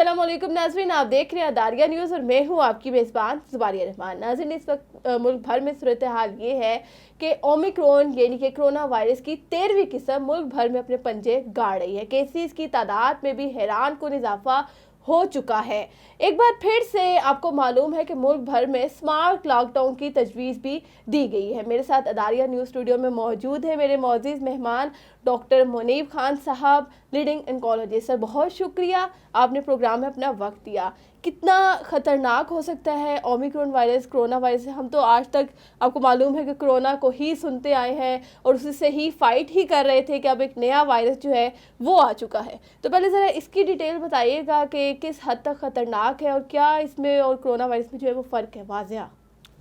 अस्सलाम वालेकुम नाज़रीन, आप देख रहे हैं अदारिया न्यूज़ और मैं हूं आपकी मेज़बान ज़ुबारिया रहमान। नाज़रीन, इस वक्त मुल्क भर में सूरत हाल ये है कि ओमिक्रॉन यानी कि कोरोना वायरस की 13वीं किस्म मुल्क भर में अपने पंजे गाड़ रही है। केसेस की तादाद में भी हैरान कुन इजाफा हो चुका है। एक बार फिर से आपको मालूम है कि मुल्क भर में स्मार्ट लॉकडाउन की तजवीज़ भी दी गई है। मेरे साथ अदारिया न्यूज़ स्टूडियो में मौजूद है मेरे मोअज़्ज़िज़ मेहमान डॉक्टर मुनीब खान साहब, लीडिंग ऑन्कोलॉजिस्ट। सर, बहुत शुक्रिया, आपने प्रोग्राम में अपना वक्त दिया। कितना ख़तरनाक हो सकता है ओमिक्रॉन वायरस, कोरोना वायरस? हम तो आज तक आपको मालूम है कि कोरोना को ही सुनते आए हैं और उससे ही फाइट ही कर रहे थे कि अब एक नया वायरस जो है वो आ चुका है। तो पहले ज़रा इसकी डिटेल बताइएगा कि किस हद तक ख़तरनाक है और क्या इसमें और कोरोना वायरस में जो है वो फ़र्क है वाज़िया।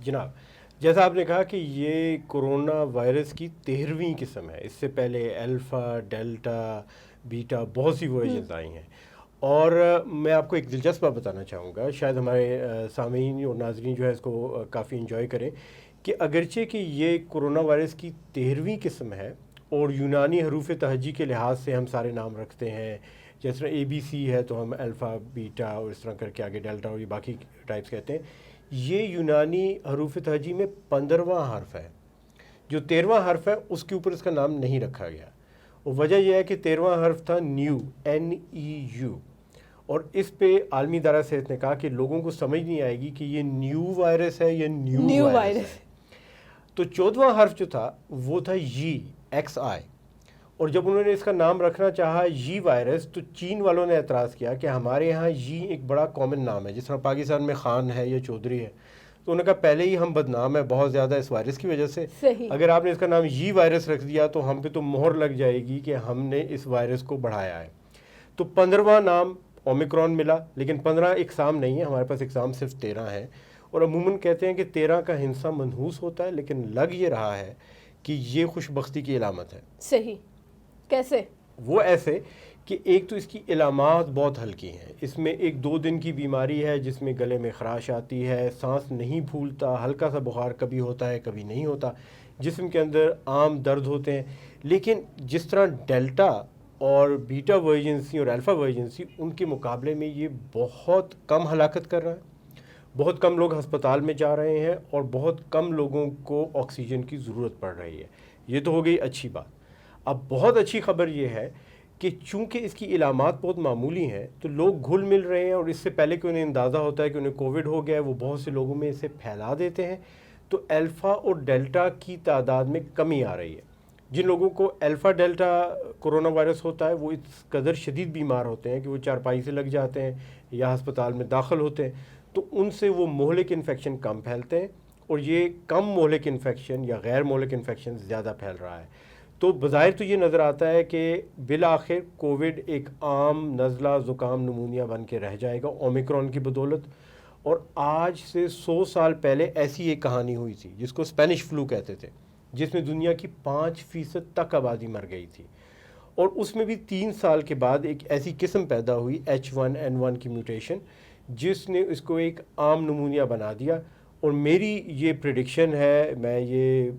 जनाब, जैसा आपने कहा कि ये कोरोना वायरस की 13वीं किस्म है। इससे पहले अल्फ़ा, डेल्टा, बीटा बहुत सी वर्जन्स आई हैं। और मैं आपको एक दिलचस्प बात बताना चाहूँगा, शायद हमारे सामीन और नाज़रीन जो है इसको काफ़ी इंजॉय करें, कि अगरचे कि ये कोरोना वायरस की 13वीं किस्म है और यूनानी हरूफ तहजी के लिहाज से हम सारे नाम रखते हैं, जिस तरह ABC है तो हम अल्फ़ा, बीटा और इस तरह करके आगे डेल्टा और ये बाकी टाइप्स कहते हैं। ये यूनानी हरूफ तहजी में 15वां हर्फ है। जो 13वां हर्फ है उसके ऊपर इसका नाम नहीं रखा गया, और वजह यह है कि 13वां हर्फ था न्यू, NEU, और इस पे आलमी इदारा सेहत ने कहा कि लोगों को समझ नहीं आएगी कि ये न्यू वायरस है या न्यू वायरस है। तो 14वां हर्फ जो था वो था XI, और जब उन्होंने इसका नाम रखना चाहा वायरस, तो चीन वालों ने एतराज़ किया कि हमारे यहाँ एक बड़ा कॉमन नाम है, जिस तरह पाकिस्तान में खान है या चौधरी है। तो उन्होंने कहा पहले ही हम बदनाम है बहुत ज़्यादा इस वायरस की वजह से, अगर आपने इसका नाम वायरस रख दिया तो हम पे तो मोहर लग जाएगी कि हमने इस वायरस को बढ़ाया है। तो 15वां नाम ओमिक्रॉन मिला, लेकिन 15 इकसाम नहीं है, हमारे पास इकसाम सिर्फ 13 है। और अमूमन कहते हैं कि 13 का हिंसा मनहूस होता है, लेकिन लग ये रहा है कि ये खुशबख्ती की इलामत है। सही, कैसे? वो ऐसे कि एक तो इसकी इलामात बहुत हल्की हैं। इसमें एक 2 दिन की बीमारी है जिसमें गले में खराश आती है, सांस नहीं फूलता, हल्का सा बुखार कभी होता है कभी नहीं होता, जिस्म के अंदर आम दर्द होते हैं। लेकिन जिस तरह डेल्टा और बीटा वर्जेंसी और अल्फ़ा वर्जेंसी, उनके मुकाबले में ये बहुत कम हलाकत कर रहा है, बहुत कम लोग हस्पताल में जा रहे हैं और बहुत कम लोगों को ऑक्सीजन की ज़रूरत पड़ रही है। ये तो हो गई अच्छी बात। अब बहुत अच्छी खबर ये है कि चूँकि इसकी इलामात बहुत मामूली हैं, तो लोग घुल मिल रहे हैं, और इससे पहले कि उन्हें अंदाज़ा होता है कि उन्हें कोविड हो गया है, वो बहुत से लोगों में इसे फैला देते हैं। तो अल्फ़ा और डेल्टा की तादाद में कमी आ रही है। जिन लोगों को अल्फ़ा डेल्टा कोरोना वायरस होता है वो इस कदर शदीद बीमार होते हैं कि वो चारपाई से लग जाते हैं या हस्पताल में दाखिल होते हैं, तो उनसे वो मोहलिक इन्फेक्शन कम फैलते हैं, और ये कम मोहलिक इन्फेक्शन या गैर मोहलिक इन्फेक्शन ज़्यादा फैल रहा है। तो बज़ाहिर तो ये नज़र आता है कि बिल आखिर कोविड एक आम नज़ला, ज़ुकाम, नमूनिया बन के रह जाएगा ओमिक्रॉन की बदौलत। और आज से 100 साल पहले ऐसी एक कहानी हुई थी जिसको स्पेनिश फ्लू कहते थे, जिसमें दुनिया की 5% तक आबादी मर गई थी, और उसमें भी 3 साल के बाद एक ऐसी किस्म पैदा हुई H1N1 की म्यूटेशन, जिसने इसको एक आम नमूनिया बना दिया। और मेरी ये प्रेडिक्शन है, मैं ये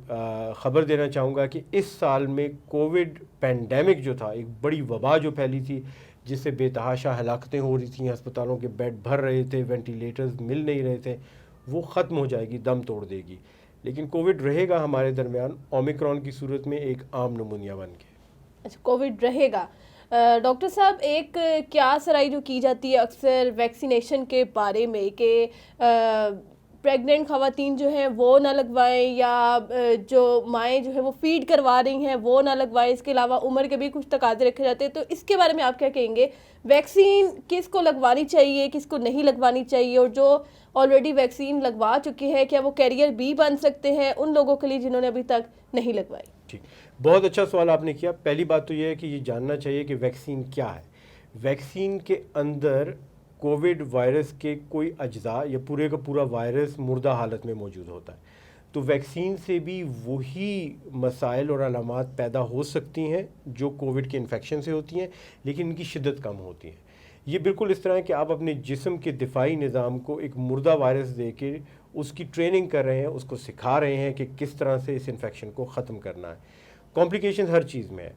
ख़बर देना चाहूँगा कि इस साल में कोविड पेंडेमिक जो था, एक बड़ी वबा जो फैली थी, जिससे बेतहाशा हलाकतें हो रही थी, अस्पतालों के बेड भर रहे थे, वेंटिलेटर्स मिल नहीं रहे थे, वो ख़त्म हो जाएगी, दम तोड़ देगी। लेकिन कोविड रहेगा हमारे दरमियान ओमिक्रॉन की सूरत में एक आम नमूनिया बन के। अच्छा, कोविड रहेगा। डॉक्टर साहब, एक क्या सराई जो की जाती है अक्सर वैक्सीनेशन के बारे में कि प्रेग्नेंट ख़वातीन जो हैं वो ना लगवाएं, या जो माएँ जो है वो फीड करवा रही हैं वो ना लगवाएं, इसके अलावा उम्र के भी कुछ तकाज़े रखे जाते हैं, तो इसके बारे में आप क्या कहेंगे? वैक्सीन किसको लगवानी चाहिए, किसको नहीं लगवानी चाहिए? और जो ऑलरेडी वैक्सीन लगवा चुके हैं, क्या वो कैरियर भी बन सकते हैं उन लोगों के लिए जिन्होंने अभी तक नहीं लगवाई? ठीक, बहुत अच्छा सवाल आपने किया। पहली बात तो ये है कि ये जानना चाहिए कि वैक्सीन क्या है। वैक्सीन के अंदर कोविड वायरस के कोई अज्जा या पूरे का पूरा वायरस मुर्दा हालत में मौजूद होता है। तो वैक्सीन से भी वही मसाइल और अलामात पैदा हो सकती हैं जो कोविड के इन्फेक्शन से होती हैं, लेकिन इनकी शिद्दत कम होती है। ये बिल्कुल इस तरह है कि आप अपने जिस्म के दिफाई निज़ाम को एक मुर्दा वायरस दे के उसकी ट्रेनिंग कर रहे हैं, उसको सिखा रहे हैं कि किस तरह से इस इन्फेक्शन को ख़त्म करना है। कॉम्प्लिकेशन हर चीज़ में है।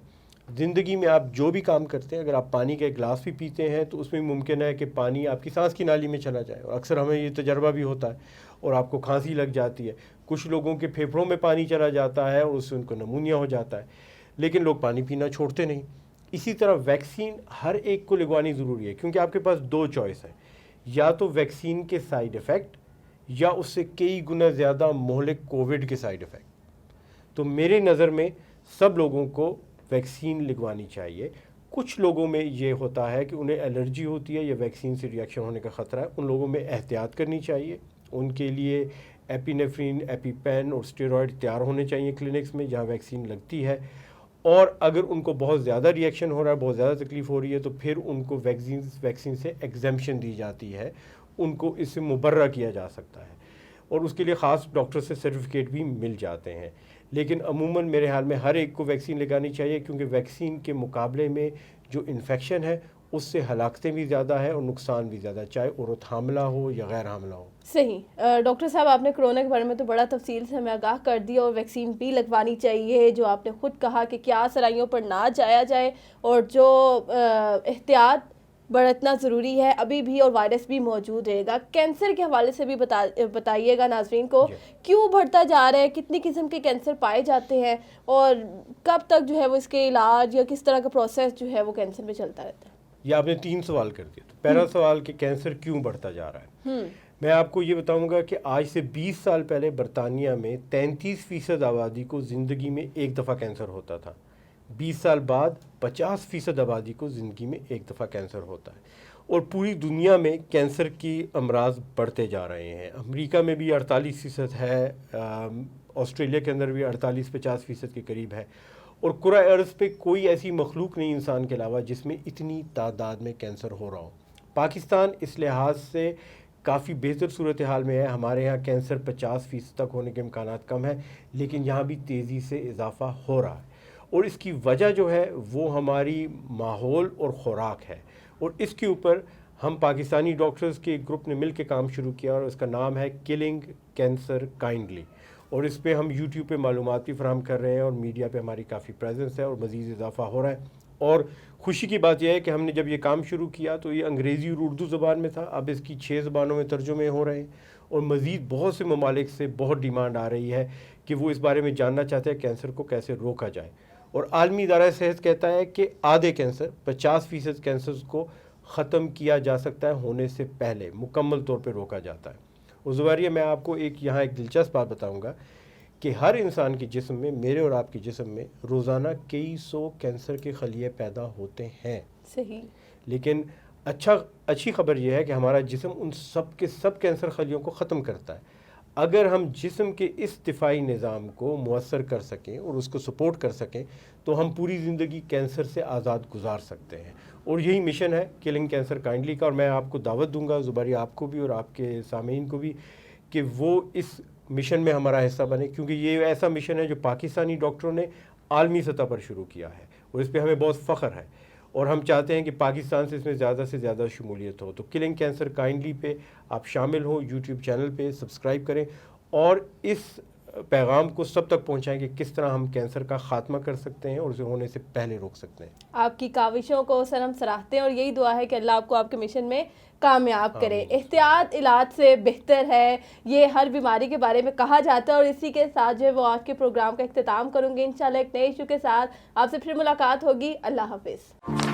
زندگی میں آپ جو بھی کام کرتے ہیں، اگر آپ پانی کا ایک گلاس بھی پیتے ہیں تو اس میں ممکن ہے کہ پانی آپ کی سانس کی نالی میں چلا جائے، اور اکثر ہمیں یہ تجربہ بھی ہوتا ہے اور آپ کو کھانسی لگ جاتی ہے. کچھ لوگوں کے پھیپھڑوں میں پانی چلا جاتا ہے اور اس سے ان کو نمونیا ہو جاتا ہے، لیکن لوگ پانی پینا چھوڑتے نہیں. اسی طرح ویکسین ہر ایک کو لگوانی ضروری ہے، کیونکہ آپ کے پاس دو چوائس ہیں، یا تو ویکسین کے سائیڈ ایفیکٹ یا اس سے کئی گنا زیادہ مہلک کووڈ کے سائیڈ ایفیکٹ. تو میرے نظر میں سب لوگوں کو ویکسین لگوانی چاہیے. کچھ لوگوں میں یہ ہوتا ہے کہ انہیں الرجی ہوتی ہے یا ویکسین سے ریئیکشن ہونے کا خطرہ ہے، ان لوگوں میں احتیاط کرنی چاہیے. ان کے لیے ایپینیفرین، ایپی پین اور اسٹیرائڈ تیار ہونے چاہیے کلینکس میں جہاں ویکسین لگتی ہے. اور اگر ان کو بہت زیادہ ریئیکشن ہو رہا ہے، بہت زیادہ تکلیف ہو رہی ہے، تو پھر ان کو ویکسین سے ایگزیمپشن دی جاتی ہے، ان کو اس سے مبرہ کیا جا سکتا ہے اور اس کے لیے خاص ڈاکٹر سے سرٹیفکیٹ بھی مل جاتے ہیں. لیکن عموماً میرے خیال میں ہر ایک کو ویکسین لگانی چاہیے، کیونکہ ویکسین کے مقابلے میں جو انفیکشن ہے اس سے ہلاکتیں بھی زیادہ ہیں اور نقصان بھی زیادہ، چاہے عورت حاملہ ہو یا غیر حاملہ ہو. صحیح. ڈاکٹر صاحب، آپ نے کرونا کے بارے میں تو بڑا تفصیل سے ہمیں آگاہ کر دیا، اور ویکسین بھی لگوانی چاہیے، جو آپ نے خود کہا کہ کیا سرائیوں پر نہ جایا جائے اور جو احتیاط برتنا ضروری ہے ابھی بھی، اور وائرس بھی موجود رہے گا. کینسر کے حوالے سے بھی بتائیے گا ناظرین کو، کیوں بڑھتا جا رہا ہے، کتنی قسم کے کینسر پائے جاتے ہیں، اور کب تک جو ہے وہ اس کے علاج یا کس طرح کا پروسیس جو ہے وہ کینسر میں چلتا رہتا ہے. یہ آپ نے 3 سوال کر دیے. تو پہلا سوال کہ کینسر کیوں بڑھتا جا رہا ہے. میں آپ کو یہ بتاؤں گا کہ آج سے 20 سال پہلے برطانیہ میں 33% آبادی کو زندگی میں ایک دفعہ کینسر ہوتا تھا. 20 سال بعد 50% آبادی کو زندگی میں ایک دفعہ کینسر ہوتا ہے. اور پوری دنیا میں کینسر کی امراض بڑھتے جا رہے ہیں. امریکہ میں بھی 48% ہے، آسٹریلیا کے اندر بھی 48-50% کے قریب ہے. اور کرۂ ارض پہ کوئی ایسی مخلوق نہیں انسان کے علاوہ جس میں اتنی تعداد میں کینسر ہو رہا ہو. پاکستان اس لحاظ سے کافی بہتر صورتحال میں ہے. ہمارے یہاں کینسر 50% تک ہونے کے امکانات کم ہیں، لیکن یہاں بھی تیزی سے اضافہ ہو رہا ہے. اور اس کی وجہ جو ہے وہ ہماری ماحول اور خوراک ہے. اور اس کے اوپر ہم پاکستانی ڈاکٹرز کے ایک گروپ نے مل کے کام شروع کیا، اور اس کا نام ہے کلنگ کینسر کائنڈلی. اور اس پہ ہم یوٹیوب پہ معلومات بھی فراہم کر رہے ہیں، اور میڈیا پہ ہماری کافی پریزنس ہے، اور مزید اضافہ ہو رہا ہے. اور خوشی کی بات یہ ہے کہ ہم نے جب یہ کام شروع کیا تو یہ انگریزی اور اردو زبان میں تھا، اب اس کی 6 زبانوں میں ترجمے ہو رہے ہیں. اور مزید بہت سے ممالک سے بہت ڈیمانڈ آ رہی ہے کہ وہ اس بارے میں جاننا چاہتے ہیں کینسر کو کیسے روکا جائے. اور عالمی ادارہ صحت کہتا ہے کہ آدھے کینسر 50% کینسرز کو ختم کیا جا سکتا ہے ہونے سے پہلے، مکمل طور پہ روکا جاتا ہے. اور زبیریہ میں آپ کو یہاں ایک دلچسپ بات بتاؤں گا کہ ہر انسان کے جسم میں، میرے اور آپ کے جسم میں روزانہ کئی سو کینسر کے خلیے پیدا ہوتے ہیں. صحیح. لیکن اچھی خبر یہ ہے کہ ہمارا جسم ان سب کے سب کینسر خلیوں کو ختم کرتا ہے. اگر ہم جسم کے اس دفاعی نظام کو مؤثر کر سکیں اور اس کو سپورٹ کر سکیں تو ہم پوری زندگی کینسر سے آزاد گزار سکتے ہیں. اور یہی مشن ہے کلنگ کینسر کائنڈلی کا. اور میں آپ کو دعوت دوں گا، زبیریہ آپ کو بھی اور آپ کے سامعین کو بھی، کہ وہ اس مشن میں ہمارا حصہ بنے، کیونکہ یہ ایسا مشن ہے جو پاکستانی ڈاکٹروں نے عالمی سطح پر شروع کیا ہے، اور اس پہ ہمیں بہت فخر ہے. اور ہم چاہتے ہیں کہ پاکستان سے اس میں زیادہ سے زیادہ شمولیت ہو. تو کلنگ کینسر کائنڈلی پہ آپ شامل ہوں، یوٹیوب چینل پہ سبسکرائب کریں، اور اس پیغام کو سب تک پہنچائیں کہ کس طرح ہم کینسر کا خاتمہ کر سکتے ہیں اور اسے ہونے سے پہلے روک سکتے ہیں. آپ کی کاوشوں کو سر ہم سراہتے ہیں، اور یہی دعا ہے کہ اللہ آپ کو آپ کے مشن میں کامیاب کرے. احتیاط علاج سے بہتر ہے، یہ ہر بیماری کے بارے میں کہا جاتا ہے. اور اسی کے ساتھ جو ہے وہ آج کے پروگرام کا اختتام کروں گی. انشاءاللہ ایک نئے ایشو کے ساتھ آپ سے پھر ملاقات ہوگی. اللہ حافظ.